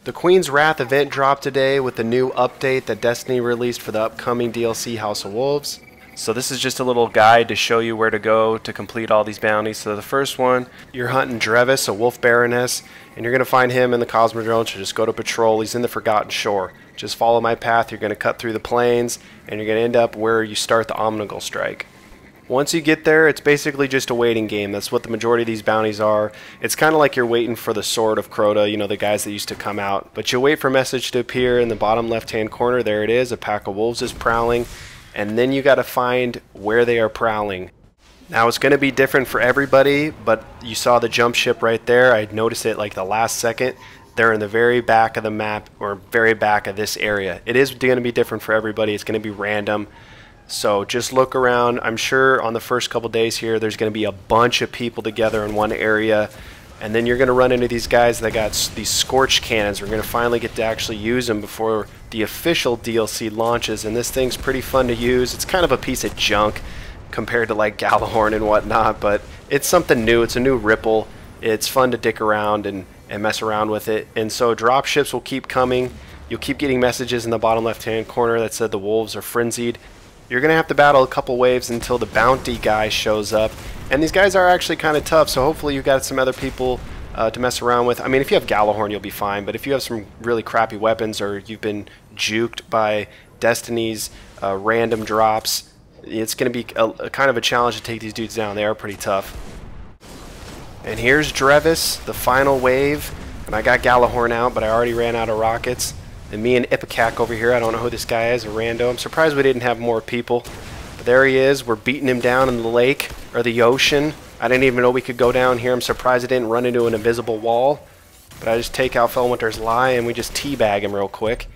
The Queen's Wrath event dropped today with the new update that Destiny released for the upcoming DLC House of Wolves. So this is just a little guide to show you where to go to complete all these bounties. So the first one, you're hunting Drevis, a wolf Baroness, and you're going to find him in the Cosmodrome, so just go to patrol. He's in the Forgotten Shore. Just follow my path. You're going to cut through the plains, and you're going to end up where you start the Omnigul Strike. Once you get there, it's basically just a waiting game. That's what the majority of these bounties are. It's kind of like you're waiting for the Sword of Crota, you know, the guys that used to come out. But you'll wait for a message to appear in the bottom left-hand corner. There it is. A pack of wolves is prowling. And then you got to find where they are prowling. Now it's going to be different for everybody, but you saw the jump ship right there. I noticed it like the last second. They're in the very back of the map, or very back of this area. It is going to be different for everybody. It's going to be random. So just look around. I'm sure on the first couple days here, there's going to be a bunch of people together in one area. And then you're going to run into these guys that got these scorch cannons. We're going to finally get to actually use them before the official DLC launches. And this thing's pretty fun to use. It's kind of a piece of junk compared to like Gjallarhorn and whatnot, but it's something new. It's a new ripple. It's fun to dick around and mess around with it. And so drop ships will keep coming. You'll keep getting messages in the bottom left-hand corner that said the wolves are frenzied. You're going to have to battle a couple waves until the bounty guy shows up. And these guys are actually kind of tough, so hopefully you've got some other people to mess around with. I mean, if you have Gjallarhorn, you'll be fine, but if you have some really crappy weapons or you've been juked by Destiny's random drops, it's going to be a kind of a challenge to take these dudes down. They are pretty tough. And here's Drevis, the final wave. And I got Gjallarhorn out, but I already ran out of rockets. And me and Ipecac over here, I don't know who this guy is, a rando. I'm surprised we didn't have more people. But there he is. We're beating him down in the lake, or the ocean. I didn't even know we could go down here. I'm surprised I didn't run into an invisible wall. But I just take out Felwinter's Lie, and we just teabag him real quick.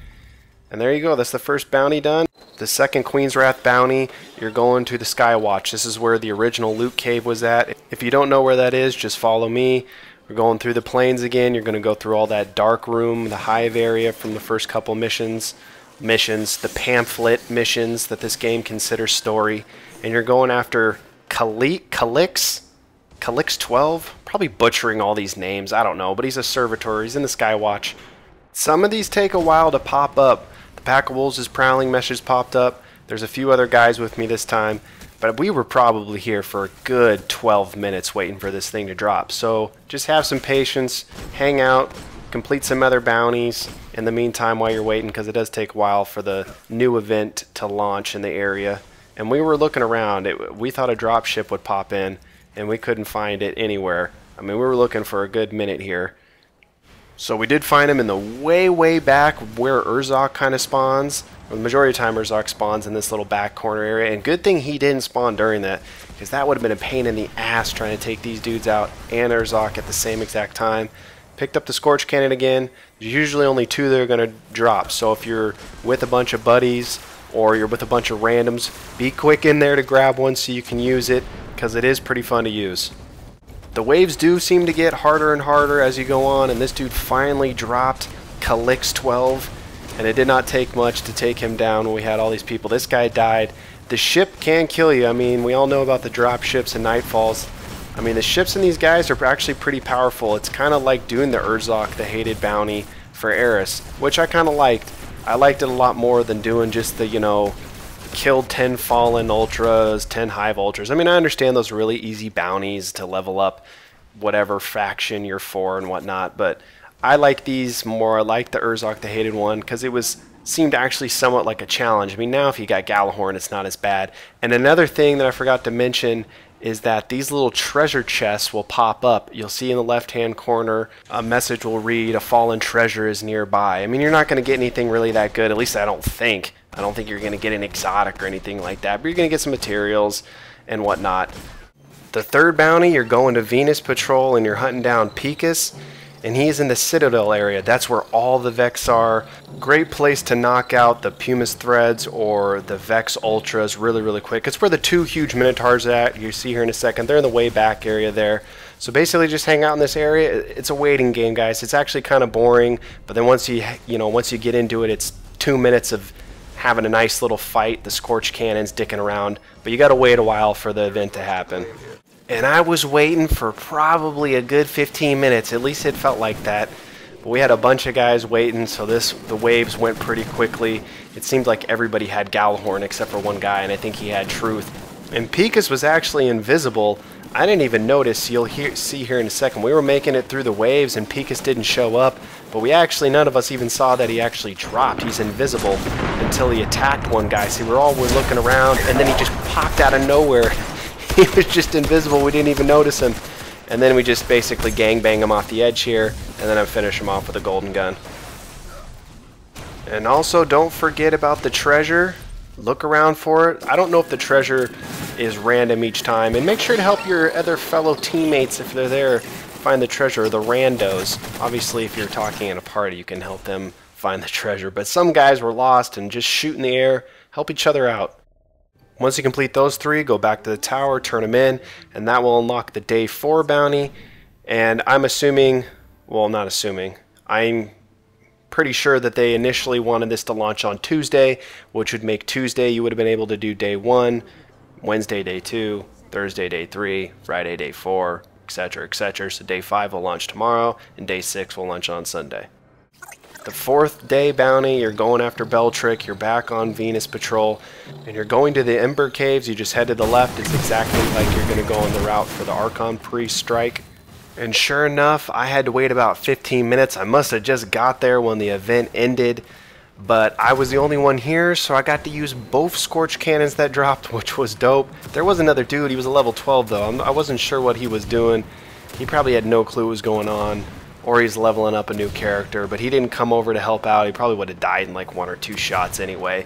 And there you go. That's the first bounty done. The second Queen's Wrath bounty, you're going to the Skywatch. This is where the original loot cave was at. If you don't know where that is, just follow me. We're going through the plains again. You're going to go through all that dark room, the hive area from the first couple missions, the pamphlet missions that this game considers story. And you're going after Calix 12? Probably butchering all these names. I don't know, but he's a servitor. He's in the Skywatch. Some of these take a while to pop up. The pack of wolves is prowling, message popped up. There's a few other guys with me this time. But we were probably here for a good 12 minutes waiting for this thing to drop. So just have some patience, hang out, complete some other bounties in the meantime while you're waiting, because it does take a while for the new event to launch in the area. And we were looking around. We thought a drop ship would pop in, and we couldn't find it anywhere. I mean, we were looking for a good minute here. So we did find him in the way back where Urzok kind of spawns. Well, the majority of the time Urzok spawns in this little back corner area, and good thing he didn't spawn during that, because that would have been a pain in the ass trying to take these dudes out and Urzok at the same exact time. Picked up the Scorch Cannon again. There's usually only two that are going to drop, so if you're with a bunch of buddies or you're with a bunch of randoms, be quick in there to grab one so you can use it, because it is pretty fun to use. The waves do seem to get harder and harder as you go on, and this dude finally dropped Calix 12, and it did not take much to take him down when we had all these people. This guy died. The ship can kill you. I mean, we all know about the drop ships and Nightfalls. I mean, the ships in these guys are actually pretty powerful. It's kind of like doing the Urzok, the hated bounty for Eris, which I kind of liked. I liked it a lot more than doing just the, you know, killed 10 Fallen Ultras, 10 Hive Ultras. I mean, I understand those really easy bounties to level up whatever faction you're for and whatnot, but I like these more. I like the Urzok, the hated one, because it seemed actually somewhat like a challenge. I mean, now if you got Gjallarhorn, it's not as bad. And another thing that I forgot to mention is that these little treasure chests will pop up. You'll see in the left-hand corner, a message will read, "A fallen treasure is nearby." I mean, you're not going to get anything really that good, at least I don't think. I don't think you're going to get an exotic or anything like that, but you're going to get some materials and whatnot. The third bounty, you're going to Venus Patrol and you're hunting down Peekis, and he's in the Citadel area. That's where all the Vex are. Great place to knock out the Pumice Threads or the Vex Ultras really quick. It's where the two huge Minotaurs are at. You see here in a second. They're in the way back area there. So basically just hang out in this area. It's a waiting game, guys. It's actually kind of boring, but then once you get into it, it's 2 minutes of having a nice little fight, the Scorch Cannon's dicking around, but you gotta wait a while for the event to happen. And I was waiting for probably a good 15 minutes, at least it felt like that. But we had a bunch of guys waiting, so the waves went pretty quickly. It seemed like everybody had Gallahorn except for one guy, and I think he had Truth. And Peekis was actually invisible. I didn't even notice. You'll see here in a second. We were making it through the waves, and Peekis didn't show up. But none of us even saw that he actually dropped. He's invisible until he attacked one guy. See, we're looking around, and then he just popped out of nowhere. He was just invisible. We didn't even notice him. And then we just basically gangbang him off the edge here, and then I finish him off with a golden gun. And also, don't forget about the treasure. Look around for it. I don't know if the treasure is random each time, and make sure to help your other fellow teammates if they're there find the treasure, the randos. Obviously, if you're talking in a party, you can help them find the treasure, but some guys were lost, and just shoot in the air, help each other out. Once you complete those 3, go back to the tower, turn them in, and that will unlock the day 4 bounty. And I'm assuming, well, not assuming, I'm pretty sure that they initially wanted this to launch on Tuesday, which would make Tuesday you would have been able to do day 1, Wednesday day 2, Thursday day 3, Friday day 4, etc., etc. So day 5 will launch tomorrow, and day 6 will launch on Sunday. The 4th day bounty, you're going after Beltrick, you're back on Venus Patrol, and you're going to the Ember Caves. You just head to the left. It's exactly like you're going to go on the route for the Archon Priest strike. And sure enough, I had to wait about 15 minutes. I must have just got there when the event ended, but I was the only one here, so I got to use both Scorch cannons that dropped, which was dope. There was another dude. He was a level 12, though. I wasn't sure what he was doing. He probably had no clue what was going on, or he's leveling up a new character, but he didn't come over to help out. He probably would have died in like 1 or 2 shots anyway.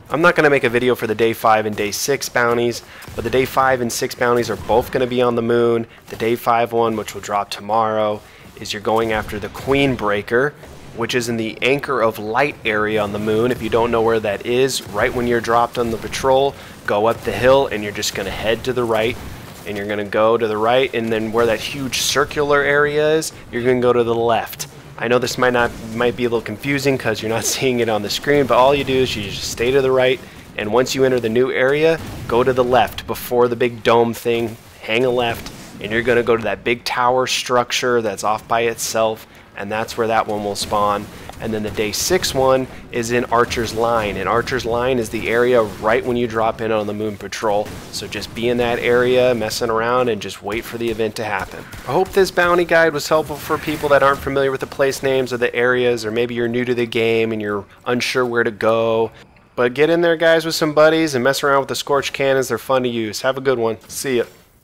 I'm not going to make a video for the day 5 and day 6 bounties, but the day 5 and 6 bounties are both going to be on the moon. The day 5 one, which will drop tomorrow, is you're going after the Queen Breaker, which is in the Anchor of Light area on the moon. If you don't know where that is, right when you're dropped on the patrol, go up the hill and you're just going to head to the right. And you're going to go to the right, and then where that huge circular area is, you're going to go to the left. I know this might be a little confusing because you're not seeing it on the screen, but all you do is you just stay to the right, and once you enter the new area, go to the left before the big dome thing, hang a left, and you're going to go to that big tower structure that's off by itself, and that's where that one will spawn. And then the day 6 one is in Archer's Line, and Archer's Line is the area right when you drop in on the moon patrol. So just be in that area, messing around, and just wait for the event to happen. I hope this bounty guide was helpful for people that aren't familiar with the place names or the areas, or maybe you're new to the game and you're unsure where to go. But get in there, guys, with some buddies and mess around with the Scorch cannons. They're fun to use. Have a good one. See ya.